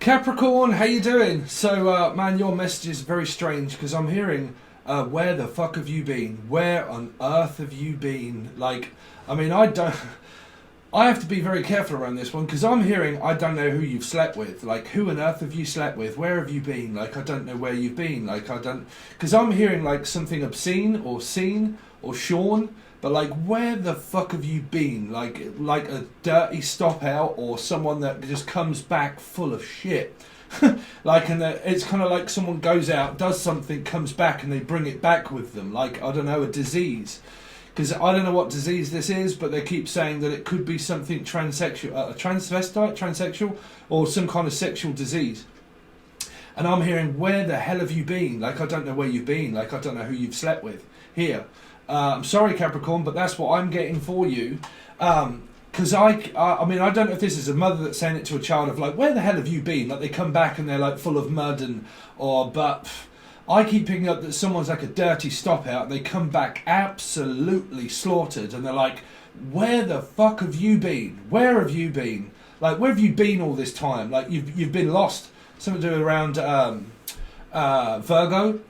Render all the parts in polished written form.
Capricorn, how you doing? So, man, your message is very strange because I'm hearing, where the fuck have you been? Where on earth have you been? Like, I mean, I have to be very careful around this one because I'm hearing, I don't know who you've slept with. Like, who on earth have you slept with? Where have you been? Like, I don't know where you've been. Like, because I'm hearing like something obscene or seen or shorn. But like, where the fuck have you been? Like a dirty stop out or someone that just comes back full of shit. Like, and it's kind of like someone goes out, does something, comes back, and they bring it back with them. Like, I don't know, a disease. Because I don't know what disease this is, but they keep saying that it could be something transsexual, transvestite, transsexual, or some kind of sexual disease. And I'm hearing, where the hell have you been? Like, I don't know where you've been. Like, I don't know who you've slept with. Here. I'm sorry, Capricorn, but that's what I'm getting for you. Because I mean, I don't know if this is a mother that's saying it to a child of like, where the hell have you been? Like, they come back and they're like full of mud but I keep picking up that someone's like a dirty stop out and they come back absolutely slaughtered and they're like, where the fuck have you been? Where have you been? Like, where have you been all this time? Like, you've been lost. Something to do around Virgo.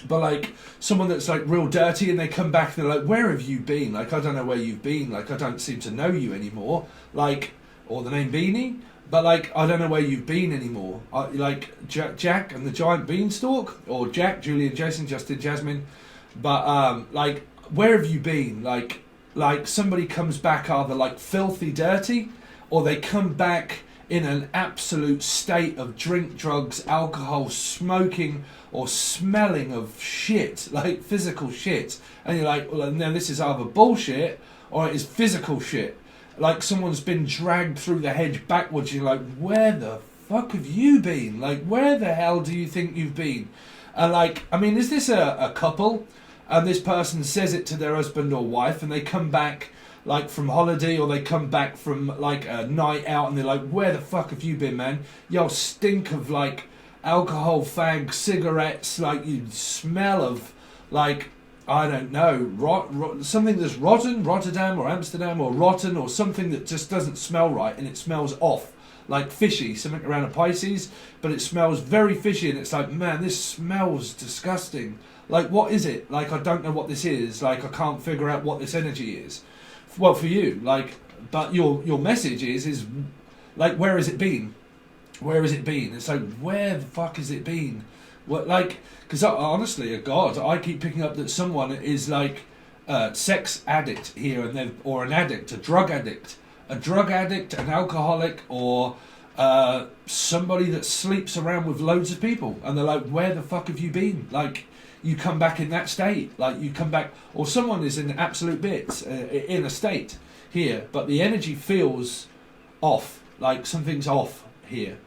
But like someone that's like real dirty and they come back and they're like, where have you been? Like, I don't know where you've been. Like, I don't seem to know you anymore. Like, or the name Beanie. But like, I don't know where you've been anymore. Like Jack and the Giant Beanstalk, or Jack, Julian, Jason, Justin, Jasmine. But like, where have you been? Like somebody comes back either like filthy dirty, or they come back in an absolute state of drink, drugs, alcohol, smoking, or smelling of shit, like physical shit. And you're like, well, now this is either bullshit or it is physical shit. Like someone's been dragged through the hedge backwards. You're like, where the fuck have you been? Like, where the hell do you think you've been? And like, I mean, is this a couple? And this person says it to their husband or wife and they come back like from holiday, or they come back from like a night out and they're like, where the fuck have you been, man? Y'all stink of like alcohol, fag, cigarettes, like you smell of like, I don't know, something that's rotten, Rotterdam or Amsterdam, or rotten, or something that just doesn't smell right and it smells off, like fishy, something around a Pisces, but it smells very fishy and it's like, man, this smells disgusting. Like, what is it? Like, I don't know what this is. Like, I can't figure out what this energy is. Well, for you, like, but your message is like, where has it been? Where has it been? It's like, where the fuck has it been? What, like, because honestly, God, I keep picking up that someone is like a sex addict here and there, or an addict, a drug addict, an alcoholic, or somebody that sleeps around with loads of people, and they're like, where the fuck have you been? Like, you come back in that state, like you come back, or someone is in absolute bits, in a state here, but the energy feels off, like something's off here.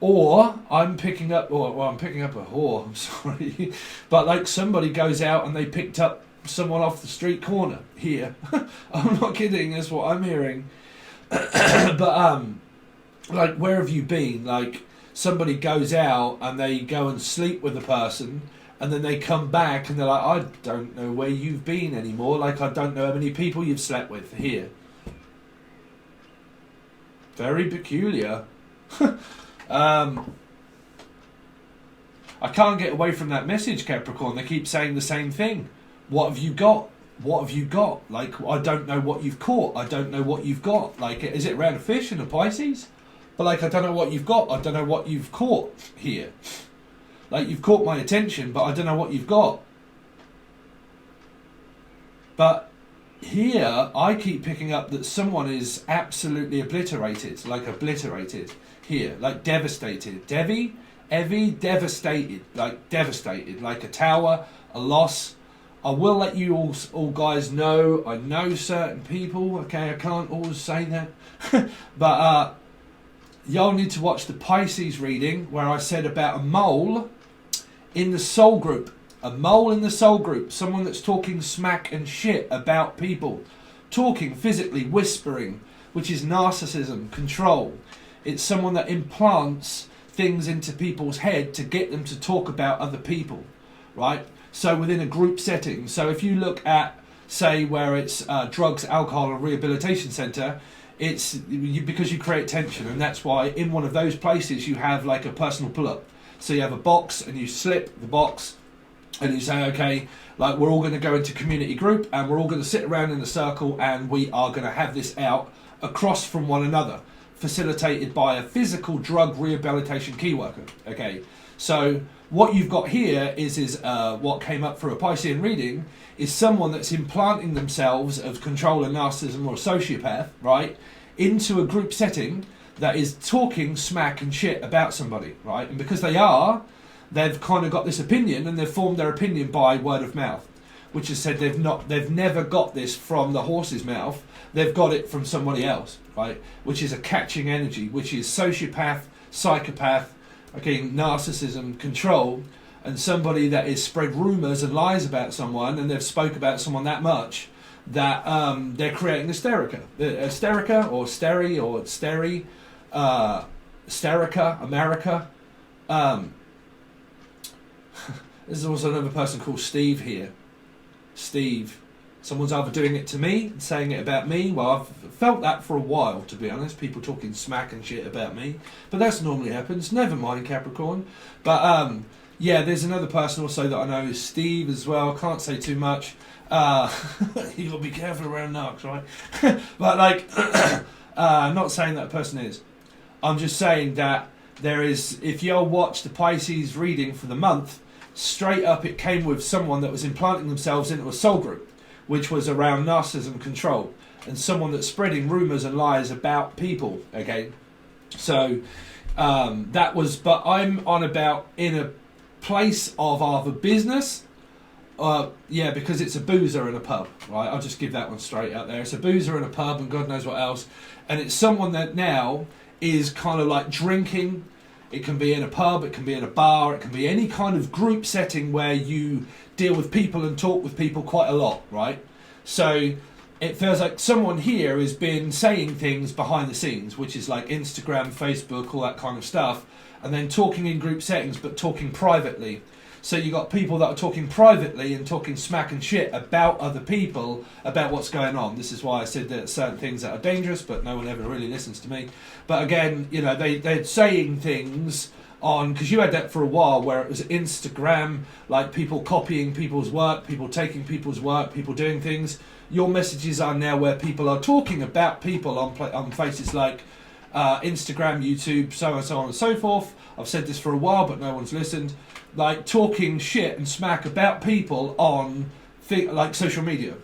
Or I'm picking up, I'm picking up a whore, I'm sorry, but like somebody goes out and they picked up someone off the street corner here. I'm not kidding, that's what I'm hearing. But like, where have you been? Like, somebody goes out and they go and sleep with a person and then they come back and they're like, I don't know where you've been anymore. Like, I don't know how many people you've slept with here. Very peculiar. I can't get away from that message, Capricorn. They keep saying the same thing. What have you got? What have you got? Like, I don't know what you've caught. I don't know what you've got. Like, is it around a fish and a Pisces? But like, I don't know what you've got. I don't know what you've caught here. Like, you've caught my attention, but I don't know what you've got. But here, I keep picking up that someone is absolutely obliterated. Like, obliterated here. Like, devastated. Evie, devastated. Like, devastated. Like a tower, a loss. I will let you all guys know, I know certain people. Okay, I can't always say that. But, y'all need to watch the Pisces reading where I said about a mole in the soul group. A mole in the soul group. Someone that's talking smack and shit about people. Talking physically, whispering, which is narcissism, control. It's someone that implants things into people's head to get them to talk about other people, right? So within a group setting. So if you look at, say, where it's drugs, alcohol and rehabilitation centre, because you create tension, and that's why in one of those places you have like a personal pull-up. So you have a box and you slip the box and you say, okay, like we're all going to go into community group and we're all going to sit around in a circle and we are going to have this out across from one another, facilitated by a physical drug rehabilitation key worker. Okay, so what you've got here is what came up for a Piscean reading is someone that's implanting themselves as control and narcissism or a sociopath, right, into a group setting that is talking smack and shit about somebody, right? And because they've kind of got this opinion, and they've formed their opinion by word of mouth, which has said they've never got this from the horse's mouth, they've got it from somebody else, right? Which is a catching energy, which is sociopath, psychopath, okay, narcissism, control, and somebody that is spread rumours and lies about someone, and they've spoke about someone that much that they're creating hysterica or hysterica, America. There's also another person called Steve here. Steve. Someone's either doing it to me and saying it about me. Well, I've felt that for a while, to be honest. People talking smack and shit about me. But that's normally happens. Never mind, Capricorn. But, yeah, there's another person also that I know is Steve as well. Can't say too much. You got to be careful around narcs, right? But, like, I'm not saying that person is. I'm just saying that there is, if you'll watch the Pisces reading for the month, straight up it came with someone that was implanting themselves into a soul group, which was around narcissism control, and someone that's spreading rumours and lies about people, okay? So, that was, but I'm on about in a place of either business, yeah, because it's a boozer in a pub, right? I'll just give that one straight out there. It's a boozer in a pub and God knows what else, and it's someone that now is kind of like drinking. It can be in a pub, it can be in a bar, it can be any kind of group setting where you deal with people and talk with people quite a lot, right? So it feels like someone here has been saying things behind the scenes, which is like Instagram, Facebook, all that kind of stuff, and then talking in group settings, but talking privately. So you got people that are talking privately and talking smack and shit about other people, about what's going on. This is why I said that certain things that are dangerous, but no one ever really listens to me. But again, you know, they're saying things on, because you had that for a while where it was Instagram, like people copying people's work, people taking people's work, people doing things. Your messages are now where people are talking about people on places like Instagram, YouTube, so on and so forth. I've said this for a while, but no one's listened. Like talking shit and smack about people on like social media,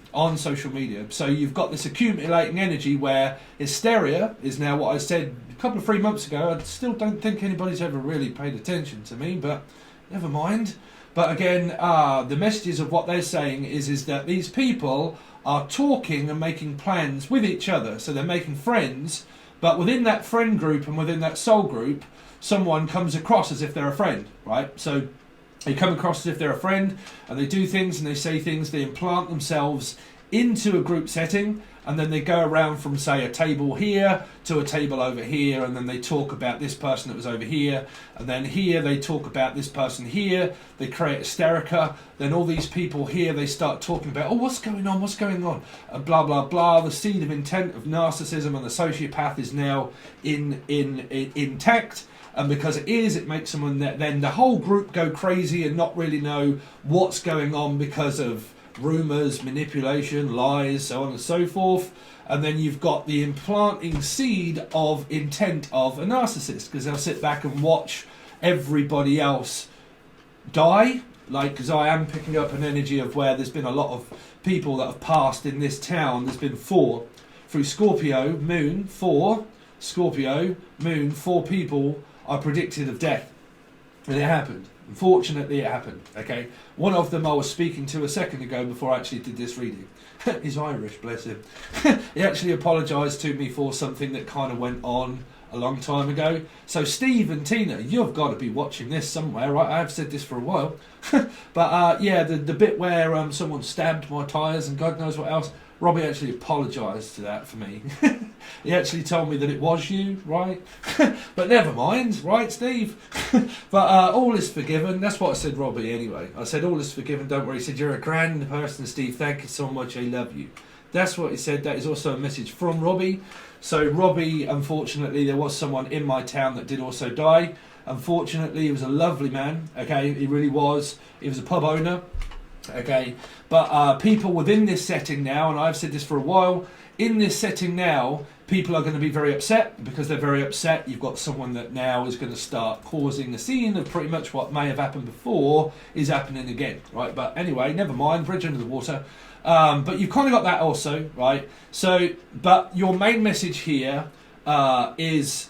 So you've got this accumulating energy where hysteria is now what I said a couple of 3 months ago. I still don't think anybody's ever really paid attention to me, but never mind. But again, the messages of what they're saying is that these people are talking and making plans with each other. So they're making friends, but within that friend group and within that soul group, someone comes across as if they're a friend, right? So they come across as if they're a friend, and they do things and they say things, they implant themselves into a group setting, and then they go around from, say, a table here to a table over here, and then they talk about this person that was over here, and then here they talk about this person here, they create hysterica, then all these people here, they start talking about, oh, what's going on, and blah, blah, blah. The seed of intent of narcissism and the sociopath is now intact. And because it makes someone that then the whole group go crazy and not really know what's going on because of rumours, manipulation, lies, so on and so forth. And then you've got the implanting seed of intent of a narcissist, because they'll sit back and watch everybody else die. Like, because I am picking up an energy of where there's been a lot of people that have passed in this town. There's been 4 through Scorpio, Moon, 4 people are predicted of death, and it happened. Unfortunately, it happened. Okay, one of them I was speaking to a second ago before I actually did this reading. He's Irish, bless him. He actually apologised to me for something that kind of went on a long time ago. So Steve and Tina, you've got to be watching this somewhere, right? I've said this for a while. But yeah, the bit where someone stabbed my tyres and God knows what else, Robbie actually apologised to that for me. He actually told me that it was you, right? But never mind, right, Steve? But all is forgiven. That's what I said, Robbie, anyway. I said, all is forgiven, don't worry. He said, you're a grand person, Steve. Thank you so much. I love you. That's what he said. That is also a message from Robbie. So Robbie, unfortunately, there was someone in my town that did also die. Unfortunately, he was a lovely man. Okay, he really was. He was a pub owner. Okay, but people within this setting now, and I've said this for a while, in this setting now, people are going to be very upset. Because they're very upset, you've got someone that now is going to start causing a scene of pretty much what may have happened before is happening again, right? But anyway, never mind, bridge under the water. But you've kind of got that also, right? So, but your main message here is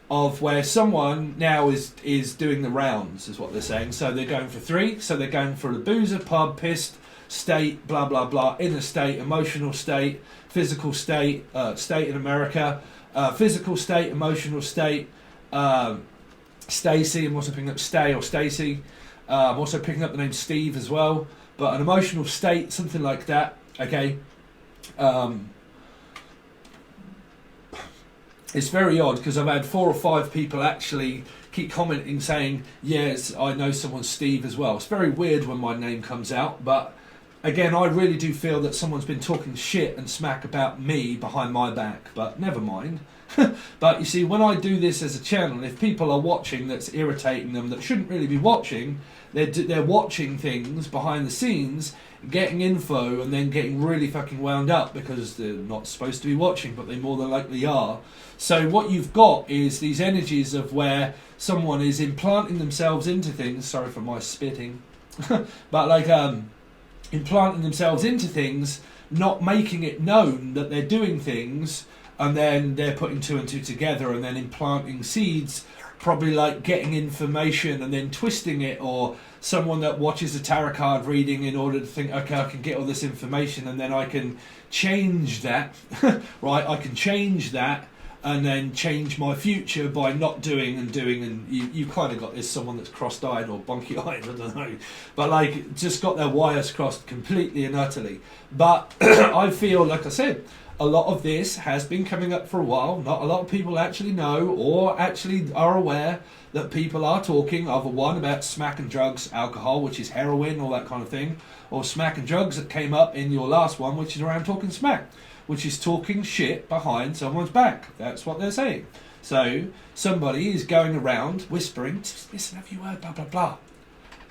of where someone now is doing the rounds, is what they're saying. So they're going for 3. So they're going for the boozer, pub, pissed, state, blah, blah, blah, inner state, emotional state, physical state, state in America, physical state, emotional state, Stacy, I'm also picking up Stay or Stacy. I'm also picking up the name Steve as well. But an emotional state, something like that, okay? It's very odd because I've had 4 or 5 people actually keep commenting saying, yes, I know someone's Steve as well. It's very weird when my name comes out, but again, I really do feel that someone's been talking shit and smack about me behind my back, but never mind. But you see, when I do this as a channel, if people are watching that's irritating them, that shouldn't really be watching, they're watching things behind the scenes, getting info and then getting really fucking wound up because they're not supposed to be watching, but they more than likely are. So what you've got is these energies of where someone is implanting themselves into things, sorry for my spitting, but like implanting themselves into things, not making it known that they're doing things, and then they're putting 2 and 2 together and then implanting seeds, probably like getting information and then twisting it, or someone that watches a tarot card reading in order to think, okay, I can get all this information and then I can change that, right? I can change that and then change my future by not doing, and you kind of got this someone that's cross-eyed or bonky-eyed, I don't know, but like just got their wires crossed completely and utterly. But I feel, like I said, a lot of this has been coming up for a while. Not a lot of people actually know or actually are aware that people are talking, either one about smack and drugs, alcohol, which is heroin, all that kind of thing, or smack and drugs that came up in your last one, which is around talking smack, which is talking shit behind someone's back. That's what they're saying. So somebody is going around whispering, listen, have you heard blah, blah, blah?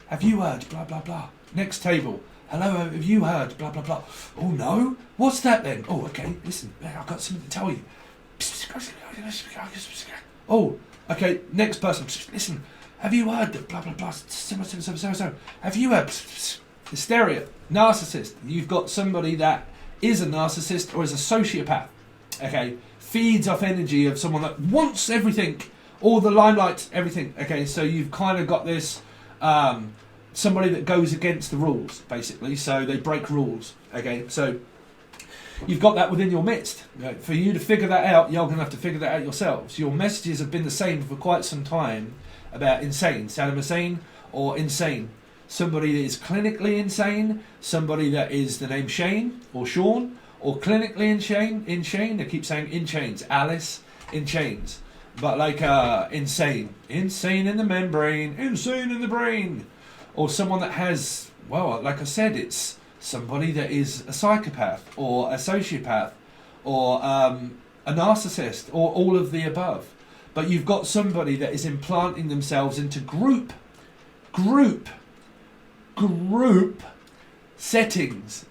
Have you heard blah, blah, blah? Next table. Hello, have you heard blah, blah, blah? Oh, no? What's that then? Oh, okay, listen, I've got something to tell you. Oh, okay, next person. Listen, have you heard that blah, blah, blah? So. Have you heard? Hysteria, narcissist. You've got somebody that is a narcissist or is a sociopath, okay? Feeds off energy of someone that wants everything, all the limelight, everything, okay? So you've kind of got this... somebody that goes against the rules, basically, so they break rules, okay? So you've got that within your midst. Right? For you to figure that out, you're going to have to figure that out yourselves. Your messages have been the same for quite some time about insane, Saddam Hussein, or insane. Somebody that is clinically insane, somebody that is the name Shane, or Sean, or clinically insane, I keep saying in chains, Alice, in chains. But like insane in the membrane, insane in the brain. Or someone that has, well, like I said, it's somebody that is a psychopath or a sociopath or a narcissist or all of the above. But you've got somebody that is implanting themselves into group settings,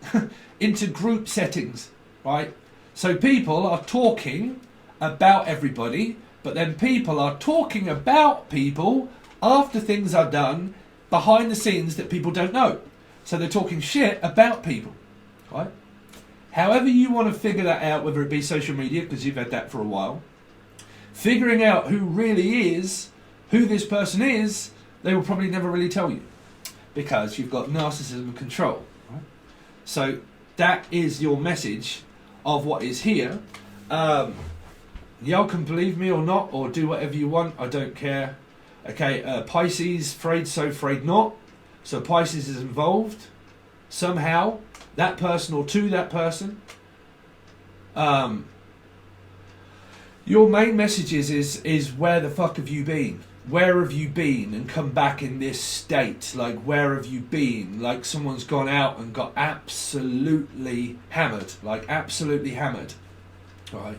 into group settings, right? So people are talking about everybody, but then people are talking about people after things are done behind the scenes that people don't know. So they're talking shit about people, right? However you want to figure that out, whether it be social media, because you've had that for a while, figuring out who really is, who this person is, they will probably never really tell you because you've got narcissism and control, right? So that is your message of what is here. Y'all can believe me or not, or do whatever you want, I don't care. Okay, Pisces, afraid so, afraid not. So Pisces is involved somehow, that person or to that person. Your main message is where the fuck have you been? where have you been and come back in this state? Like, where have you been? Like, someone's gone out and got absolutely hammered, like absolutely hammered, right?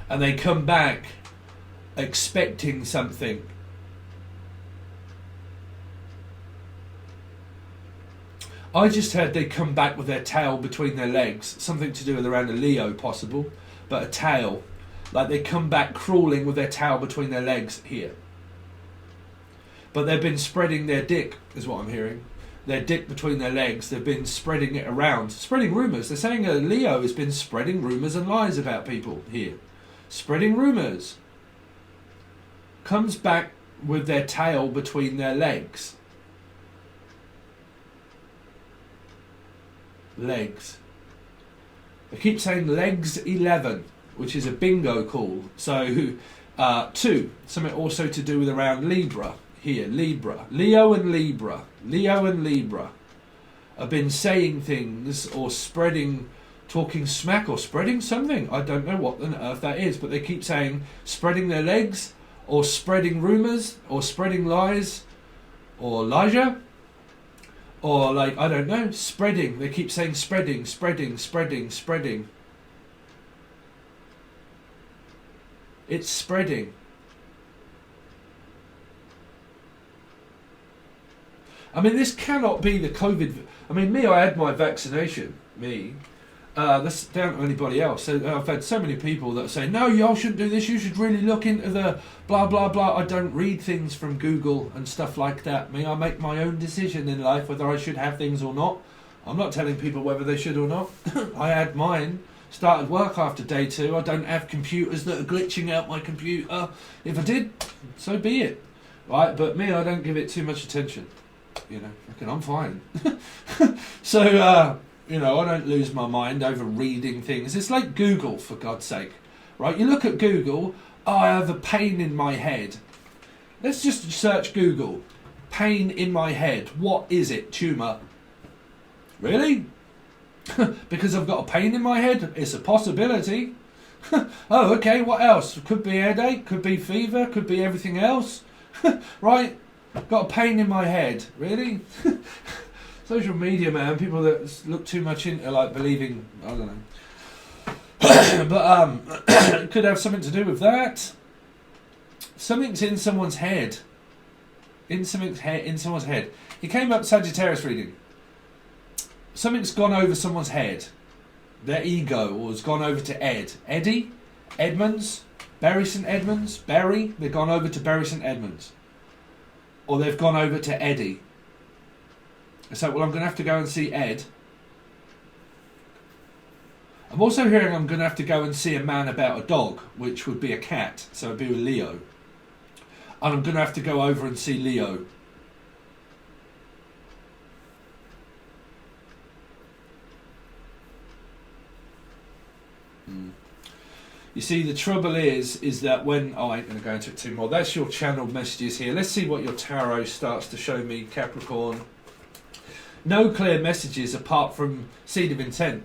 And they come back expecting something. I just heard they come back with their tail between their legs, something to do with around a Leo possible, but a tail. Like, they come back crawling with their tail between their legs here. But they've been spreading their dick, is what I'm hearing. Their dick between their legs, they've been spreading it around. Spreading rumours. They're saying a Leo has been spreading rumours and lies about people here. Spreading rumours. Comes back with their tail between their legs. Legs. They keep saying legs 11, which is a bingo call. So, 2, something also to do with around Libra. Here, Libra. Leo and Libra. Leo and Libra have been saying things or spreading, talking smack or spreading something. I don't know what on earth that is, but they keep saying spreading their legs or spreading rumours or spreading lies or Elijah or, like, I don't know, spreading. They keep saying spreading, spreading, spreading, spreading. It's spreading. I mean, this cannot be the COVID. I mean, me, I had my vaccination. Me. That's down to anybody else. So I've had so many people that say, no, y'all shouldn't do this. You should really look into the blah, blah, blah. I don't read things from Google and stuff like that. Me, I make my own decision in life whether I should have things or not. I'm not telling people whether they should or not. I had mine. Started work after day 2. I don't have computers that are glitching out my computer. If I did, so be it. Right? But me, I don't give it too much attention. You know, I'm fine. So, you know, I don't lose my mind over reading things. It's like Google, for God's sake. Right? You look at Google, oh, I have a pain in my head. Let's just search Google. Pain in my head. What is it? Tumour. Really? Because I've got a pain in my head? It's a possibility. Oh, okay, what else? Could be headache, could be fever, could be everything else. Right? Got a pain in my head. Really? Social media, man. People that look too much into, like, believing, I don't know. But it could have something to do with that. Something's in someone's head. In someone's head. It came up Sagittarius reading. Something's gone over someone's head. Their ego, or has gone over to Ed. Eddie? Edmonds? Bury St Edmunds? Bury? They've gone over to Bury St Edmunds. Or they've gone over to Eddie. So, well, I'm going to have to go and see Ed. I'm also hearing I'm going to have to go and see a man about a dog, which would be a cat, so it'd be with Leo. And I'm going to have to go over and see Leo. You see, the trouble is that when... Oh, I ain't going to go into it too more. That's your channeled messages here. Let's see what your tarot starts to show me, Capricorn. No clear messages apart from seed of intent.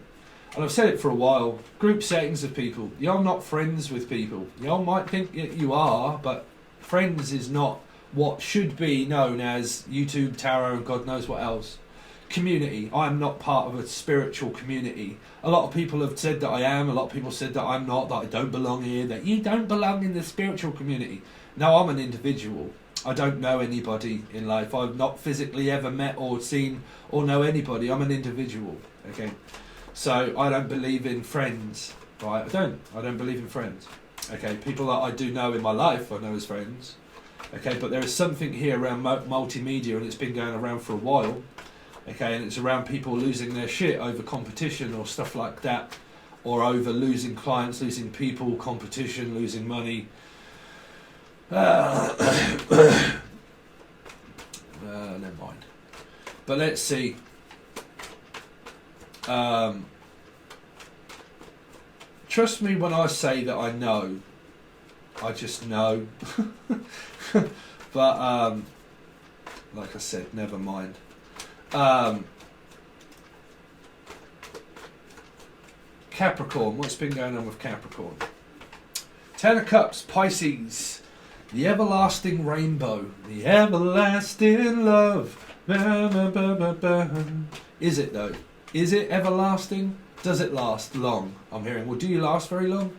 And I've said it for a while. Group settings of people. You're not friends with people. You might think you are, but friends is not what should be known as YouTube, tarot, and God knows what else. Community. I am not part of a spiritual community. A lot of people have said that I am. A lot of people said that I'm not, that I don't belong here, that you don't belong in the spiritual community. No, I'm an individual. I don't know anybody in life. I've not physically ever met or seen or know anybody. I'm an individual. Okay, so I don't believe in friends. Right? I don't believe in friends. Okay, people that I do know in my life, I know as friends. Okay, but there is something here around multimedia, and it's been going around for a while. Okay, and it's around people losing their shit over competition or stuff like that, or over losing clients, losing people, competition, losing money. Never mind. But let's see. Trust me when I say that I know. I just know. But like I said, never mind. Capricorn, what's been going on with Capricorn? Ten of Cups, Pisces, The everlasting rainbow. The everlasting love. Is it though? Is it everlasting? Does it last long? I'm hearing, well, do you last very long?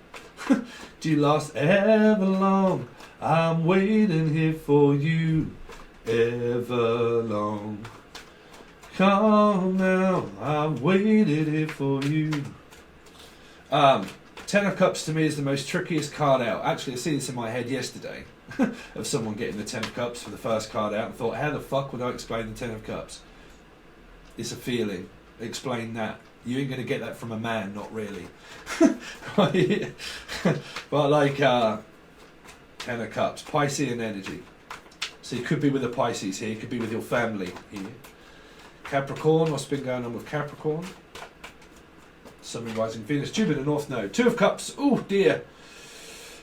Do you last ever long? I'm waiting here for you ever long. Come now, I've waited here for you. Ten of Cups to me is the most trickiest card out. Actually, I see this in my head yesterday of someone getting the Ten of Cups for the first card out and thought, how the fuck would I explain the Ten of Cups? It's a feeling. Explain that. You ain't going to get that from a man, not really. Right? But like Ten of Cups, Piscean energy. So you could be with the Pisces here, you could be with your family here. Capricorn, what's been going on with Capricorn? Sun, rising Venus, Jupiter, North Node. Two of Cups, oh dear.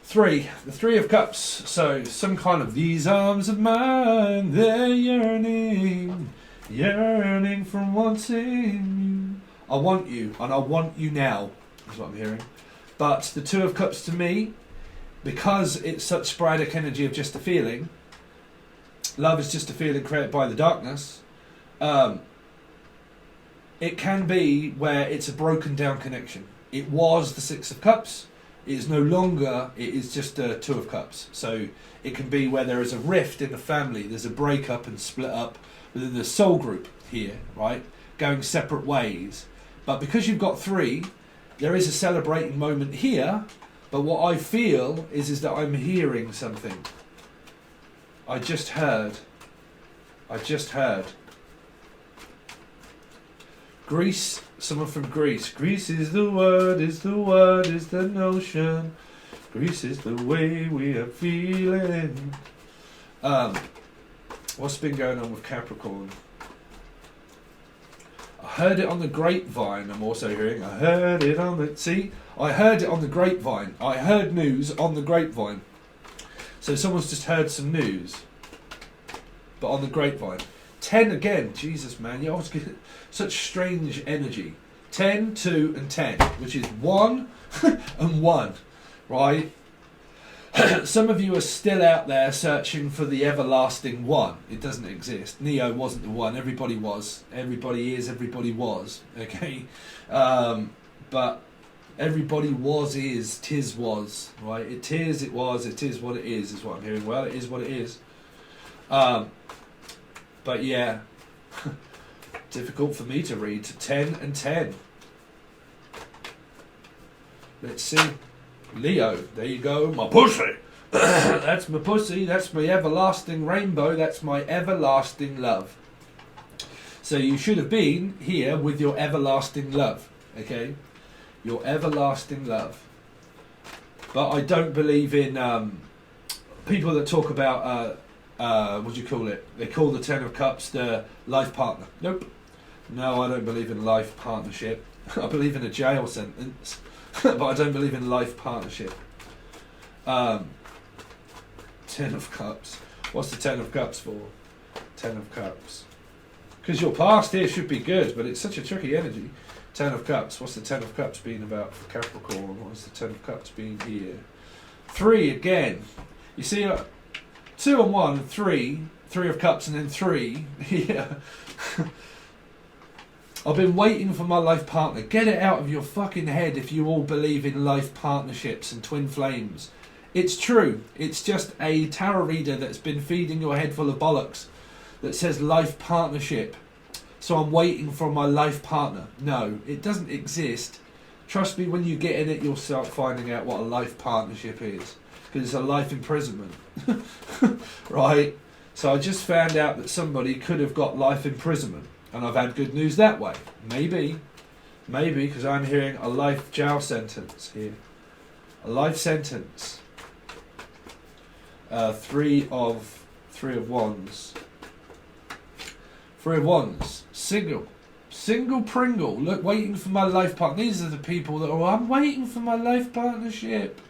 Three, the Three of Cups. So some kind of, these arms of mine, they're yearning from wanting you. I want you, and I want you now, is what I'm hearing. But the Two of Cups to me, because it's such sporadic energy of just a feeling, love is just a feeling created by the darkness, it can be where it's a broken down connection. It was the Six of Cups, it is no longer, it is just a Two of Cups. So it can be where there is a rift in the family, there's a breakup and split up within the soul group here, right? Going separate ways. But because you've got three, there is a celebrating moment here, but what I feel is that I'm hearing something. I just heard. Greece, someone from Greece. Greece is the word, is the notion. Greece is the way we are feeling. What's been going on with Capricorn? I heard it on the grapevine, I'm also hearing. I heard it on the... See? I heard it on the grapevine. I heard news on the grapevine. So someone's just heard some news. But on the grapevine. 10 again. Jesus, man. You always get such strange energy. 10, 2 and 10. Which is 1 and 1. Right? Some of you are still out there searching for the everlasting one. It doesn't exist. Neo wasn't the one. Everybody was. Everybody is. Everybody was. Okay? But everybody was, is, tis was. Right? It is, it was, it is what it is what I'm hearing. Well, it is what it is. But yeah. Difficult for me to read. 10 and 10. Let's see. Leo, there you go, my pussy. That's my pussy, that's my everlasting rainbow, that's my everlasting love. So you should have been here with your everlasting love, okay? Your everlasting love. But I don't believe in people that talk about, what do you call it? They call the Ten of Cups the life partner. Nope. No, I don't believe in life partnership. I believe in a jail sentence. But I don't believe in life partnership. 10 of Cups. What's the 10 of Cups for? 10 of Cups. Because your past here should be good, but it's such a tricky energy. 10 of Cups. What's the 10 of Cups been about for Capricorn? What's the 10 of Cups been here? 3 again. You see, 2 and 1 and 3. 3 of Cups and then 3. Yeah. I've been waiting for my life partner. Get it out of your fucking head if you all believe in life partnerships and twin flames. It's true. It's just a tarot reader that's been feeding your head full of bollocks that says life partnership. So I'm waiting for my life partner. No, it doesn't exist. Trust me, when you get in it, you'll start finding out what a life partnership is. Because it's a life imprisonment. Right? So I just found out that somebody could have got life imprisonment. And I've had good news that way. Maybe, because I'm hearing a life jail sentence here. A life sentence. 3 of Wands. 3 of Wands. Single Pringle. Look, waiting for my life partner. These are the people that are, I'm waiting for my life partnership.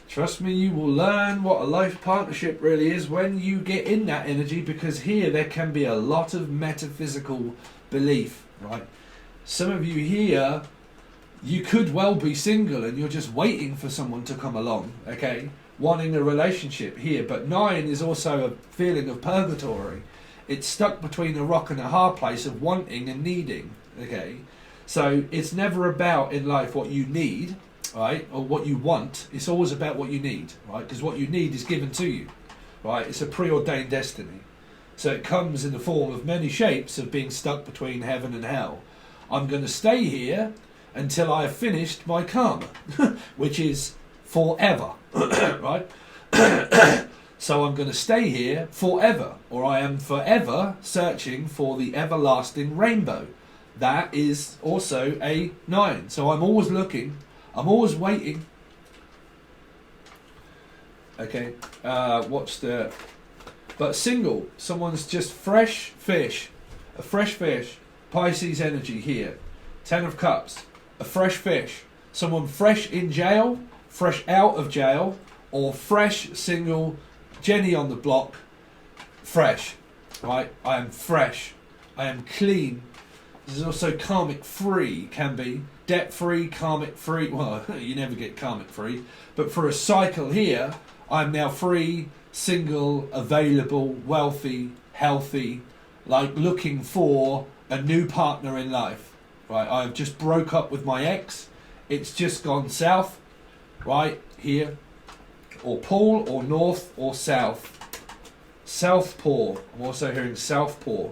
Trust me, you will learn what a life partnership really is when you get in that energy, because here there can be a lot of metaphysical belief, right? Some of you here, you could well be single and you're just waiting for someone to come along, okay? wanting a relationship here. But 9 is also a feeling of purgatory. It's stuck between a rock and a hard place of wanting and needing. Okay, so it's never about in life what you need, right, or what you want. It's always about what you need, right? Because what you need is given to you, right? It's a preordained destiny. So it comes in the form of many shapes of being stuck between heaven and hell. I'm going to stay here until I have finished my karma, which is forever, right? So I'm going to stay here forever, or I am forever searching for the everlasting rainbow. That is also a 9. So I'm always looking, I'm always waiting. Okay, what's the... But single, someone's just fresh fish, a fresh fish, Pisces energy here. 10 of Cups, a fresh fish, someone fresh in jail, fresh out of jail, or fresh single, Jenny on the block, fresh, right? I am fresh, I am clean. This is also karmic free, can be debt free, karmic free. Well, you never get karmic free, but for a cycle here, I'm now free, single, available, wealthy, healthy, like looking for a new partner in life, right? I've just broke up with my ex. It's just gone south, right here, or pole, or north, or south. Southpaw. I'm also hearing southpaw.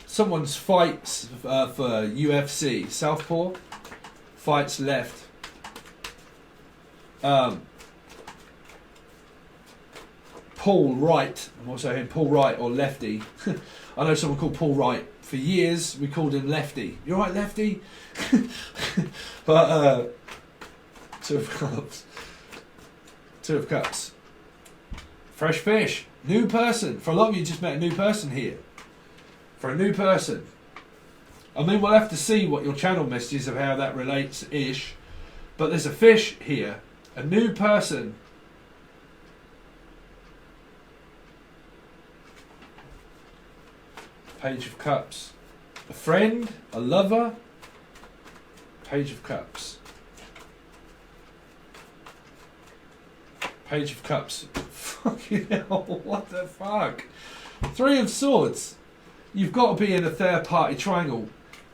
Someone's fights for UFC. Southpaw fights left. Paul Wright. I'm also hearing Paul Wright or Lefty. I know someone called Paul Wright. For years we called him Lefty. You alright, Lefty? But 2 of Cups. 2 of Cups. Fresh fish. New person. For a lot of you just met a new person here. For a new person. I mean, we'll have to see what your channel messages of how that relates-ish. But there's a fish here. A new person. Page of Cups. A friend, a lover. Page of Cups. Page of Cups. Fucking hell, what the fuck? 3 of Swords. You've got to be in a third party triangle.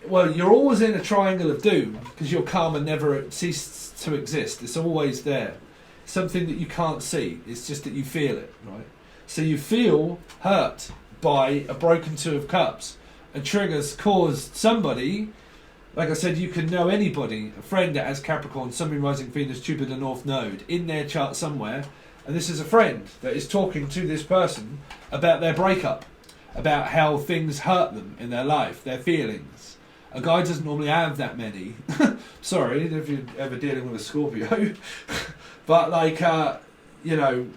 Well, you're always in a triangle of doom because your karma never ceases to exist. It's always there. Something that you can't see. It's just that you feel it, right? So you feel hurt by a broken 2 of Cups. And triggers caused somebody, like I said, you can know anybody, a friend that has Capricorn, Sun, Moon, Rising, Venus, Jupiter, North Node, in their chart somewhere. And this is a friend that is talking to this person about their breakup, about how things hurt them in their life, their feelings. A guy doesn't normally have that many. Sorry if you're ever dealing with a Scorpio. But like, you know,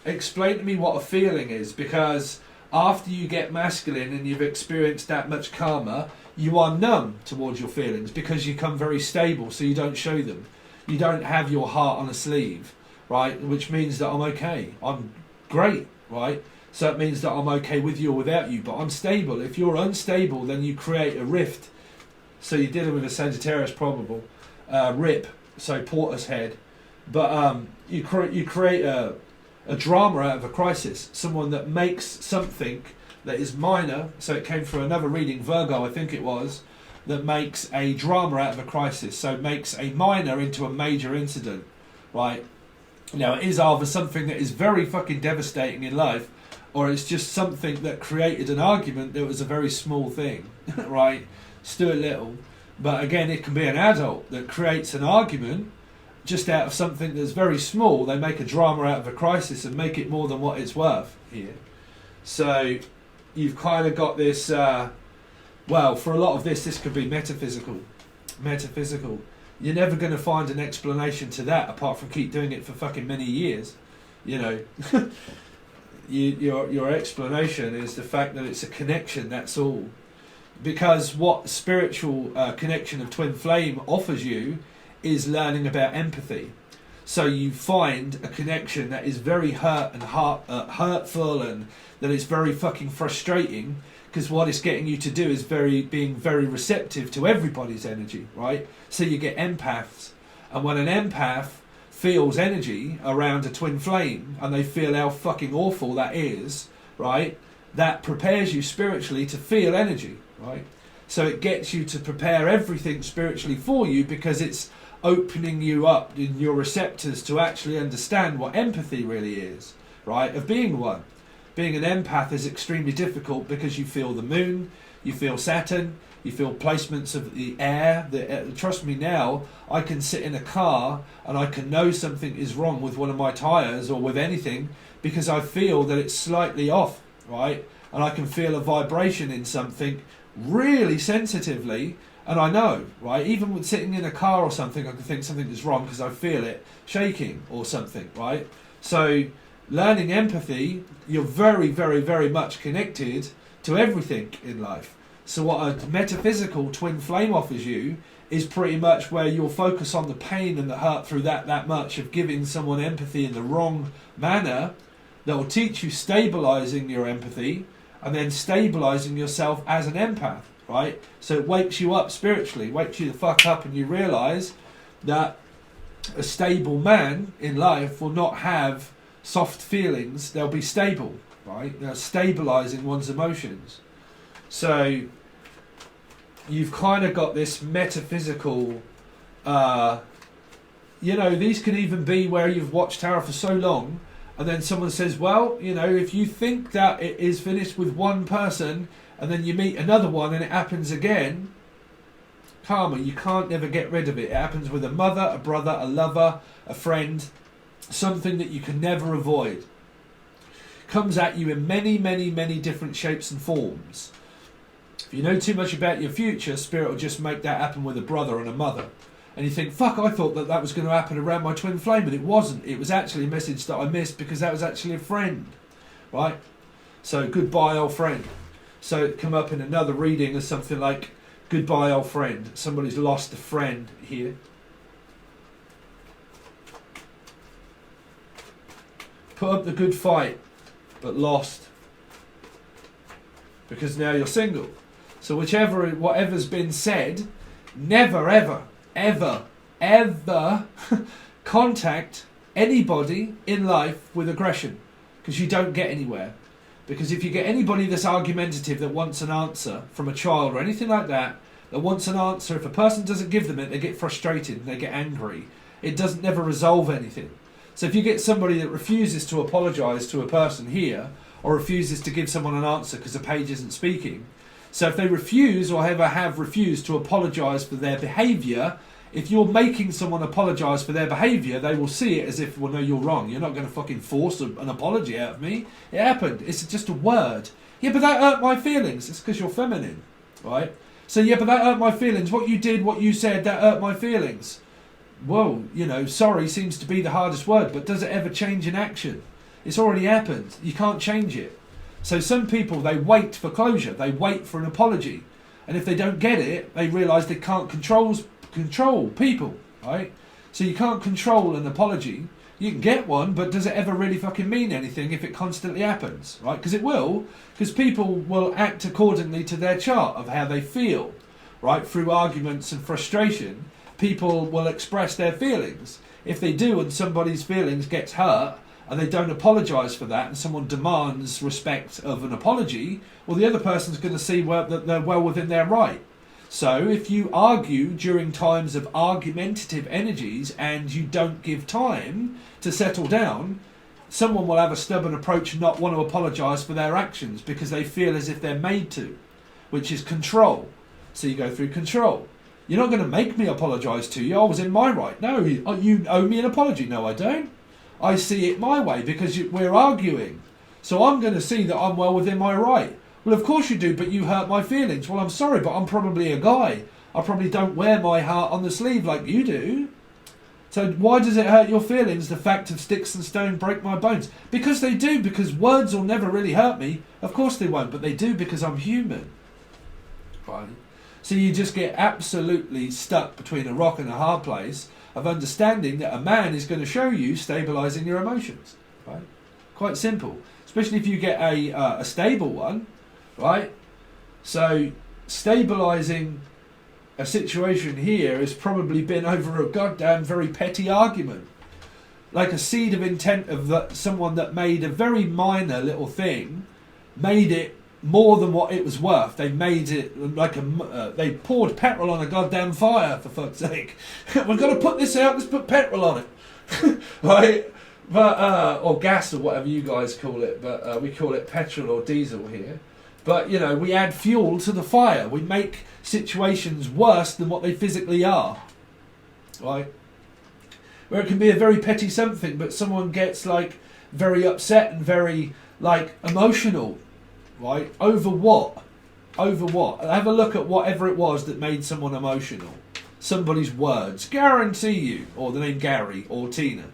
explain to me what a feeling is, because after you get masculine and you've experienced that much karma, you are numb towards your feelings because you become very stable, so you don't show them. You don't have your heart on a sleeve, right? Which means that I'm okay. I'm great, right? So it means that I'm okay with you or without you, but I'm stable. If you're unstable, then you create a rift. So you're dealing with a Sagittarius probable, rip, so Porter's head. But you create a drama out of a crisis. Someone that makes something that is minor, so it came from another reading, Virgo I think it was, that makes a drama out of a crisis. So it makes a minor into a major incident, right? Now it is either something that is very fucking devastating in life, or it's just something that created an argument that was a very small thing, right? Stuart Little. But again, it can be an adult that creates an argument just out of something that's very small. They make a drama out of a crisis and make it more than what it's worth here. So you've kind of got this, well, for a lot of this could be metaphysical. Metaphysical. You're never going to find an explanation to that apart from keep doing it for fucking many years. You know, your explanation is the fact that it's a connection, that's all. Because what spiritual connection of twin flame offers you is learning about empathy. So you find a connection that is very hurtful, and that is very fucking frustrating, because what it's getting you to do is being very receptive to everybody's energy, right? So you get empaths, and when an empath feels energy around a twin flame and they feel how fucking awful that is, right? That prepares you spiritually to feel energy, right? So it gets you to prepare everything spiritually for you because it's opening you up in your receptors to actually understand what empathy really is, right? Of being one. Being an empath is extremely difficult because you feel the moon, you feel Saturn, you feel placements of the air. Trust me now, I can sit in a car and I can know something is wrong with one of my tyres or with anything because I feel that it's slightly off, right? And I can feel a vibration in something really sensitively, and I know, right? Even with sitting in a car or something, I can think something is wrong because I feel it shaking or something, right? So learning empathy, you're very, very, very much connected to everything in life. So what a metaphysical twin flame offers you is pretty much where you'll focus on the pain and the hurt through that much of giving someone empathy in the wrong manner. That will teach you stabilizing your empathy and then stabilizing yourself as an empath, right? So it wakes you up spiritually, wakes you the fuck up, and you realize that a stable man in life will not have soft feelings. They'll be stable, right? They're stabilizing one's emotions. So you've kind of got this metaphysical, these can even be where you've watched tarot for so long and then someone says, well, if you think that it is finished with one person and then you meet another one and it happens again, karma, you can't never get rid of it. It happens with a mother, a brother, a lover, a friend, something that you can never avoid. Comes at you in many, many, many different shapes and forms. If you know too much about your future, Spirit will just make that happen with a brother and a mother. And you think, fuck, I thought that was going to happen around my twin flame, but it wasn't. It was actually a message that I missed because that was actually a friend, right? So, goodbye, old friend. So, it come up in another reading as something like, goodbye, old friend. Somebody's lost a friend here. Put up the good fight, but lost. Because now you're single. So whatever's been said, never, ever contact anybody in life with aggression, because you don't get anywhere. Because if you get anybody that's argumentative, that wants an answer from a child or anything like that wants an answer, if a person doesn't give them it, they get frustrated and they get angry. It doesn't never resolve anything. So if you get somebody that refuses to apologise to a person here, or refuses to give someone an answer because the page isn't speaking, so if they refuse or ever have refused to apologise for their behaviour, if you're making someone apologise for their behaviour, they will see it as if, well, no, you're wrong. You're not going to fucking force an apology out of me. It happened. It's just a word. Yeah, but that hurt my feelings. It's because you're feminine, right? So, yeah, but that hurt my feelings. What you did, what you said, that hurt my feelings. Well, sorry seems to be the hardest word, but does it ever change in action? It's already happened. You can't change it. So some people, they wait for closure. They wait for an apology. And if they don't get it, they realise they can't control people, right? So you can't control an apology. You can get one, but does it ever really fucking mean anything if it constantly happens, right? Because it will. Because people will act accordingly to their chart of how they feel, right? Through arguments and frustration, people will express their feelings. If they do and somebody's feelings gets hurt, and they don't apologise for that, and someone demands respect of an apology, well, the other person's going to see that they're well within their right. So if you argue during times of argumentative energies and you don't give time to settle down, someone will have a stubborn approach and not want to apologise for their actions because they feel as if they're made to, which is control. So you go through control. You're not going to make me apologise to you. I was in my right. No, you owe me an apology. No, I don't. I see it my way because we're arguing. So I'm going to see that I'm well within my right. Well, of course you do, but you hurt my feelings. Well, I'm sorry, but I'm probably a guy. I probably don't wear my heart on the sleeve like you do. So why does it hurt your feelings, the fact of sticks and stone break my bones? Because they do, because words will never really hurt me. Of course they won't, but they do because I'm human. Right? So you just get absolutely stuck between a rock and a hard place of understanding that a man is going to show you stabilising your emotions, right? Quite simple, especially if you get a stable one, right? So stabilising a situation here has probably been over a goddamn very petty argument. like a seed of intent of that someone that made a very minor little thing, made it more than what it was worth. They made it like they poured petrol on a goddamn fire, for fuck's sake. We're going to put this out, let's put petrol on it. Right? But, or gas or whatever you guys call it, but we call it petrol or diesel here. But, you know, we add fuel to the fire. We make situations worse than what they physically are. Right? Where it can be a very petty something, but someone gets, like, very upset and very, like, emotional. Right? Over what? Over what? Have a look at whatever it was that made someone emotional. Somebody's words. Guarantee you. Or the name Gary or Tina.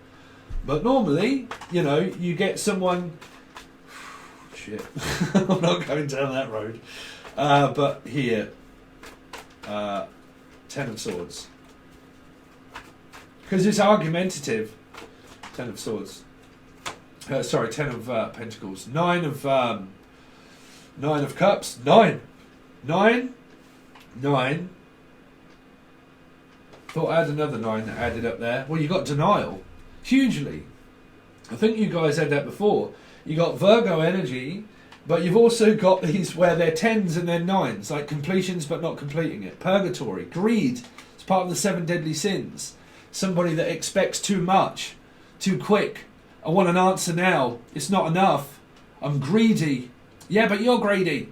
But normally, you know, you get someone... Shit. I'm not going down that road. But here. Ten of Swords. Because it's argumentative. Ten of Swords. Sorry, Ten of Pentacles. Nine of Cups. Nine. Thought I had another 9 that added up there. Well, you got denial. Hugely. I think you guys had that before. You got Virgo energy, but you've also got these where they're 10s and they're 9s, like completions but not completing it. Purgatory. Greed. It's part of the 7 deadly sins. Somebody that expects too much, too quick. I want an answer now. It's not enough. I'm greedy. Yeah, but you're greedy.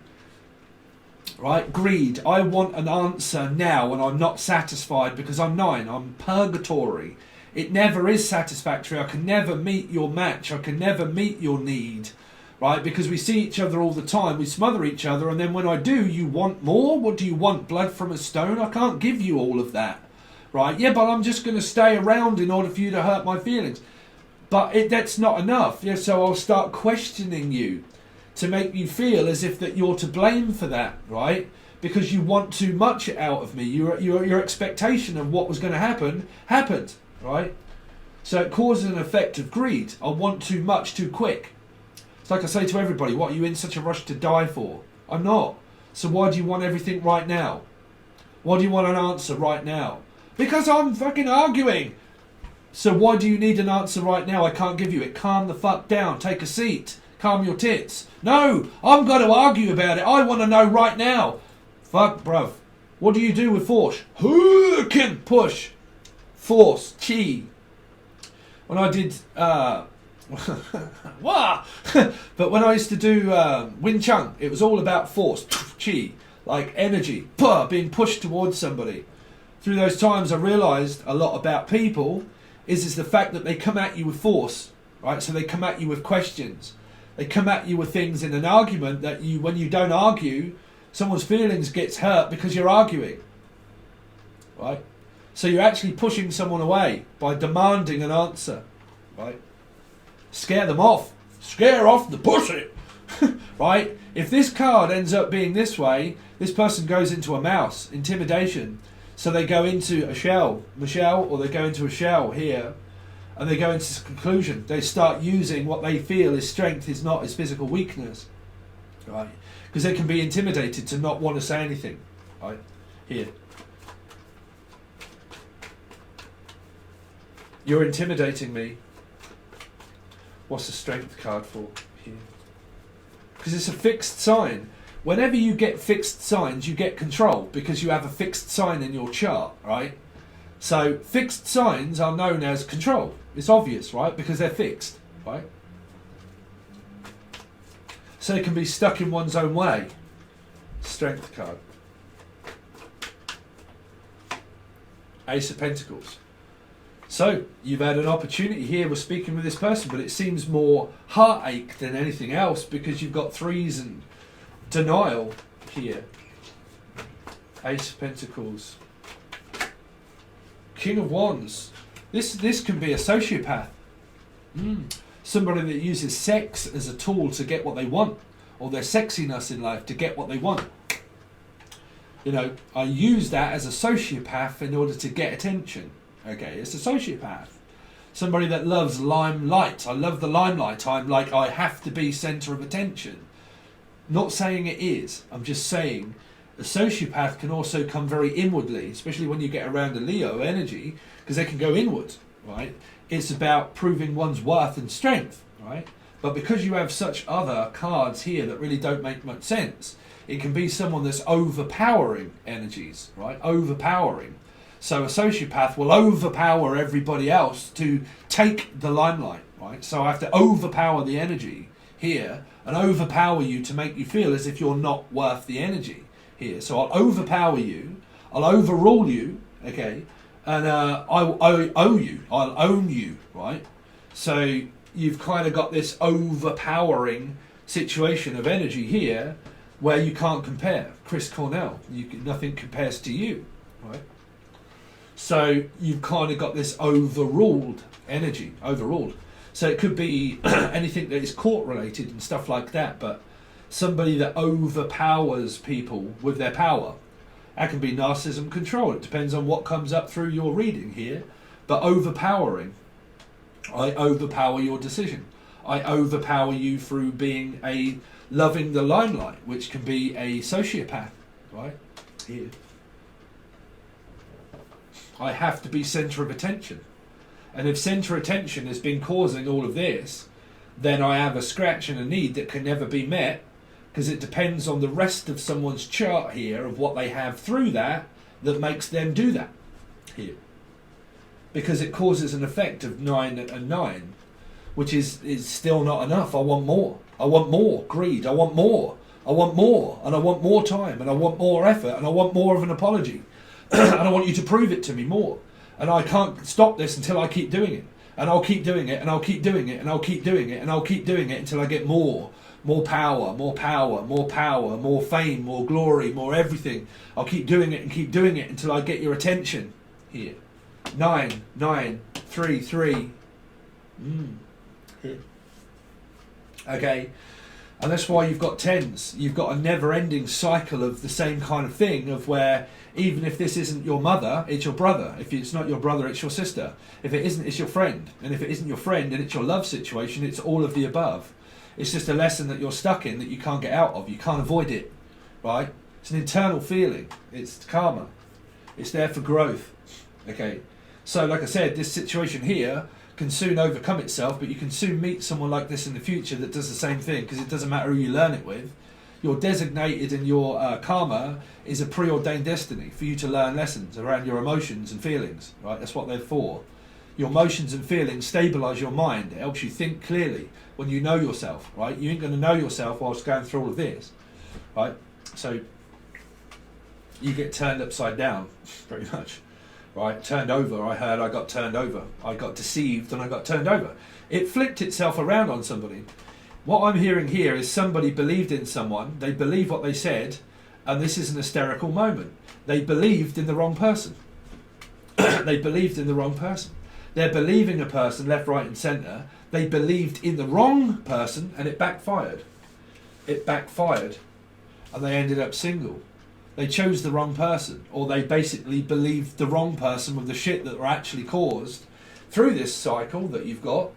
Right? Greed. I want an answer now and I'm not satisfied because I'm 9. I'm purgatory. It never is satisfactory. I can never meet your match. I can never meet your need. Right? Because we see each other all the time. We smother each other, and then when I do, you want more? What do you want? Blood from a stone? I can't give you all of that. Right? Yeah, but I'm just going to stay around in order for you to hurt my feelings. But that's not enough. Yeah, so I'll start questioning you to make you feel as if that you're to blame for that, right? Because you want too much out of me. Your expectation of what was going to happen happened, right? So it causes an effect of greed. I want too much too quick. It's like I say to everybody, what are you in such a rush to die for? I'm not. So why do you want everything right now? Why do you want an answer right now? Because I'm fucking arguing. So why do you need an answer right now? I can't give you it. Calm the fuck down. Take a seat. Calm your tits. No, I'm going to argue about it. I want to know right now. Fuck, bruv. What do you do with force? Can push. Force. Chi. When I did... but when I used to do Wing Chun, it was all about force. Chi. Like energy. Being pushed towards somebody. Through those times I realised a lot about people is the fact that they come at you with force. Right? So they come at you with questions. They come at you with things in an argument that you, when you don't argue, someone's feelings gets hurt because you're arguing. Right? So you're actually pushing someone away by demanding an answer. Right? Scare them off. Scare off the pussy. Right? If this card ends up being this way, this person goes into a mouse. Intimidation. So they go into a shell. Michelle, or they go into a shell here. And they go into this conclusion. They start using what they feel is strength is not as physical weakness. Right? Because they can be intimidated to not want to say anything. Right? Here. You're intimidating me. What's the strength card for? Here. Because it's a fixed sign. Whenever you get fixed signs, you get control. Because you have a fixed sign in your chart. Right? So fixed signs are known as control. It's obvious, right? Because they're fixed, right? So it can be stuck in one's own way. Strength card. Ace of Pentacles. So you've had an opportunity here. We're speaking with this person, but it seems more heartache than anything else because you've got 3s and denial here. Ace of Pentacles. King of Wands. This can be a sociopath. Somebody that uses sex as a tool to get what they want. Or their sexiness in life to get what they want. You know, I use that as a sociopath in order to get attention. Okay, it's a sociopath. Somebody that loves limelight. I love the limelight. I'm like, I have to be centre of attention. Not saying it is. I'm just saying a sociopath can also come very inwardly, especially when you get around a Leo energy, because they can go inward, right? it's about proving one's worth and strength, right? But because you have such other cards here that really don't make much sense, it can be someone that's overpowering energies, right? Overpowering. So a sociopath will overpower everybody else to take the limelight, right? So I have to overpower the energy here and overpower you to make you feel as if you're not worth the energy here. So I'll overpower you, I'll overrule you, okay? And I owe you, I'll own you, right? So you've kind of got this overpowering situation of energy here where you can't compare. Chris Cornell, nothing compares to you, right? So you've kind of got this overruled energy, overruled. So it could be anything that is court related and stuff like that, but somebody that overpowers people with their power. That can be narcissism control. It depends on what comes up through your reading here. But overpowering, I overpower your decision. I overpower you through being loving the limelight, which can be a sociopath, right? Here. I have to be centre of attention. And if centre attention has been causing all of this, then I have a scratch and a need that can never be met, because it depends on the rest of someone's chart here of what they have through that makes them do that here. Because it causes an effect of 9 and 9, which is still not enough. I want more. I want more greed. I want more. I want more. And I want more time. And I want more effort. And I want more of an apology. And I want you to prove it to me more. And I can't stop this until I keep doing it. And I'll keep doing it. And I'll keep doing it. And I'll keep doing it. And I'll keep doing it until I get more. More power, more power, more power, more fame, more glory, more everything. I'll keep doing it and keep doing it until I get your attention here. 9, 9, 3, 3. Here. Okay. And that's why you've got 10s. You've got a never-ending cycle of the same kind of thing, of where even if this isn't your mother, it's your brother. If it's not your brother, it's your sister. If it isn't, it's your friend. And if it isn't your friend and it's your love situation, it's all of the above. It's just a lesson that you're stuck in that you can't get out of. You can't avoid it, right? It's an internal feeling. It's karma. It's there for growth, okay? So like I said, this situation here can soon overcome itself, but you can soon meet someone like this in the future that does the same thing, because it doesn't matter who you learn it with. You're designated, and your karma is a preordained destiny for you to learn lessons around your emotions and feelings, right? That's what they're for. Your emotions and feelings stabilise your mind. It helps you think clearly when you know yourself, right? You ain't going to know yourself whilst going through all of this, right? So you get turned upside down, pretty much, right? Turned over. I heard I got turned over. I got deceived and I got turned over. It flipped itself around on somebody. What I'm hearing here is somebody believed in someone. They believe what they said, and this is an hysterical moment. They believed in the wrong person. They believed in the wrong person. They're believing a person left, right and centre. They believed in the wrong person and it backfired. It backfired. And they ended up single. They chose the wrong person, or they basically believed the wrong person with the shit that were actually caused through this cycle that you've got,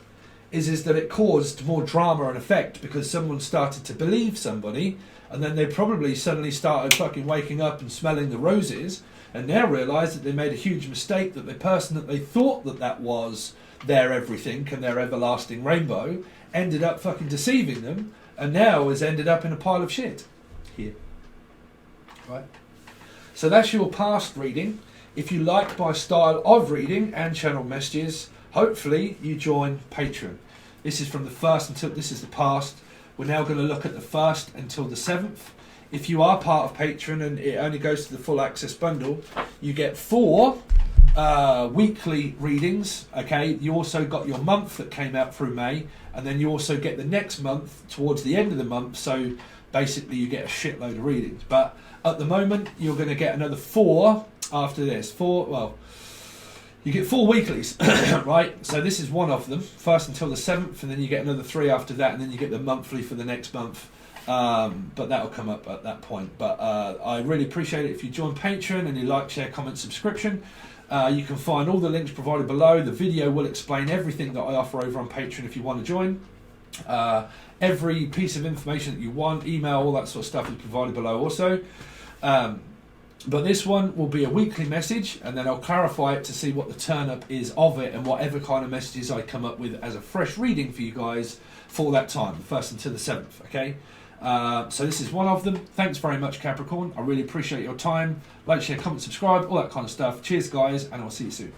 is that it caused more drama and effect because someone started to believe somebody, and then they probably suddenly started fucking waking up and smelling the roses, and now realise that they made a huge mistake, that the person that they thought that was their everything and their everlasting rainbow ended up fucking deceiving them, and now has ended up in a pile of shit here. Right? So that's your past reading. If you like my style of reading and channel messages, hopefully you join Patron. This is from the 1st until, this is the past. We're now going to look at the 1st until the 7th. If you are part of Patron and it only goes to the full access bundle, you get 4 weekly readings. Okay, you also got your month that came out through May, and then you also get the next month towards the end of the month. So basically you get a shitload of readings. But at the moment you're going to get another 4 after this. You get 4 weeklies, right? So this is one of them, 1st until the 7th, and then you get another 3 after that, and then you get the monthly for the next month. But that'll come up at that point. But I really appreciate it if you join Patreon and you like, share, comment, subscription. You can find all the links provided below. The video will explain everything that I offer over on Patreon if you want to join. Every piece of information that you want, email, all that sort of stuff is provided below also. But this one will be a weekly message, and then I'll clarify it to see what the turn up is of it and whatever kind of messages I come up with as a fresh reading for you guys for that time, the 1st until the 7th, okay? So this is one of them. Thanks very much, Capricorn. I really appreciate your time. Like, share, comment, subscribe, all that kind of stuff. Cheers, guys, and I'll see you soon.